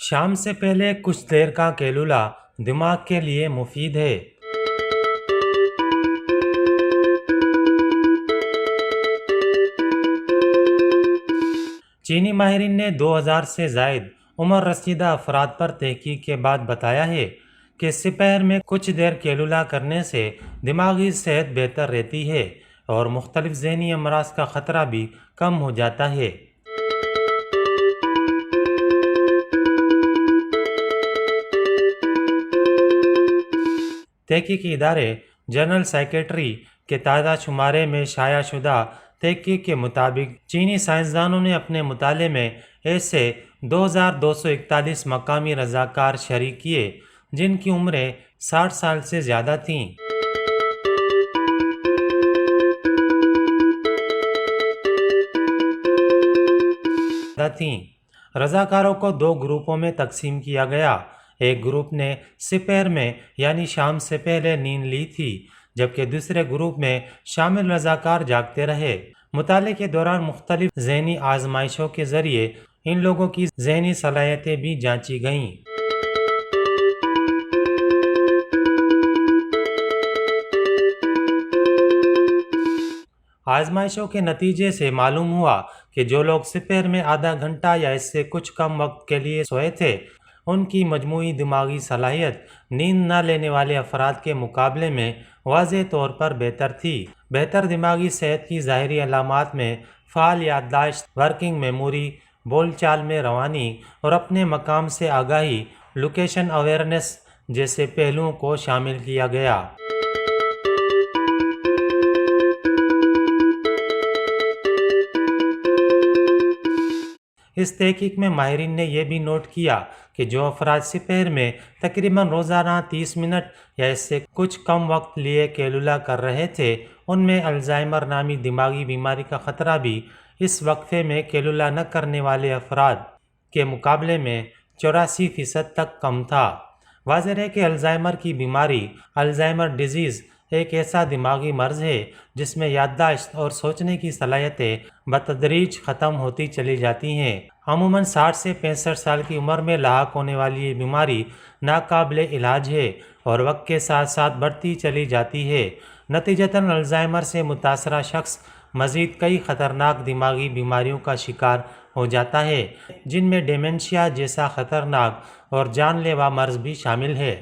شام سے پہلے کچھ دیر کا کیلولا دماغ کے لیے مفید ہے۔ چینی ماہرین نے 2000 سے زائد عمر رسیدہ افراد پر تحقیق کے بعد بتایا ہے کہ سپہر میں کچھ دیر کیلولا کرنے سے دماغی صحت بہتر رہتی ہے اور مختلف ذہنی امراض کا خطرہ بھی کم ہو جاتا ہے۔ تحقیقی ادارے جنرل سائیکیٹری کے تازہ شمارے میں شائع شدہ تحقیق کے مطابق چینی سائنسدانوں نے اپنے مطالعے میں ایسے 2241 مقامی رضاکار شریک کیے جن کی عمریں 60 سال سے زیادہ تھیں۔ رضاکاروں کو 2 گروپوں میں تقسیم کیا گیا۔ ایک گروپ نے سپہر میں یعنی شام سے پہلے نیند لی تھی، جبکہ دوسرے گروپ میں شامل رضاکار جاگتے رہے۔ مطالعے کے دوران مختلف ذہنی آزمائشوں کے ذریعے ان لوگوں کی ذہنی صلاحیتیں بھی جانچی گئیں۔ آزمائشوں کے نتیجے سے معلوم ہوا کہ جو لوگ سپہر میں آدھا گھنٹہ یا اس سے کچھ کم وقت کے لیے سوئے تھے، ان کی مجموعی دماغی صلاحیت نیند نہ لینے والے افراد کے مقابلے میں واضح طور پر بہتر تھی۔ بہتر دماغی صحت کی ظاہری علامات میں فعال یادداشت، ورکنگ میموری، بول چال میں روانی اور اپنے مقام سے آگاہی، لوکیشن اویئرنیس جیسے پہلوؤں کو شامل کیا گیا۔ اس تحقیق میں ماہرین نے یہ بھی نوٹ کیا کہ جو افراد سپہر میں تقریباً روزانہ 30 منٹ یا اس سے کچھ کم وقت لیے کیلولا کر رہے تھے، ان میں الزائمر نامی دماغی بیماری کا خطرہ بھی اس وقفے میں کیلولا نہ کرنے والے افراد کے مقابلے میں 84% تک کم تھا۔ واضح ہے کہ الزائمر کی بیماری، الزائمر ڈیزیز، ایک ایسا دماغی مرض ہے جس میں یادداشت اور سوچنے کی صلاحیتیں بتدریج ختم ہوتی چلی جاتی ہیں۔ عموماً 60 سے 65 سال کی عمر میں لاحق ہونے والی یہ بیماری ناقابل علاج ہے اور وقت کے ساتھ ساتھ بڑھتی چلی جاتی ہے۔ نتیجتاً الزائمر سے متاثرہ شخص مزید کئی خطرناک دماغی بیماریوں کا شکار ہو جاتا ہے، جن میں ڈیمنشیا جیسا خطرناک اور جان لیوا مرض بھی شامل ہے۔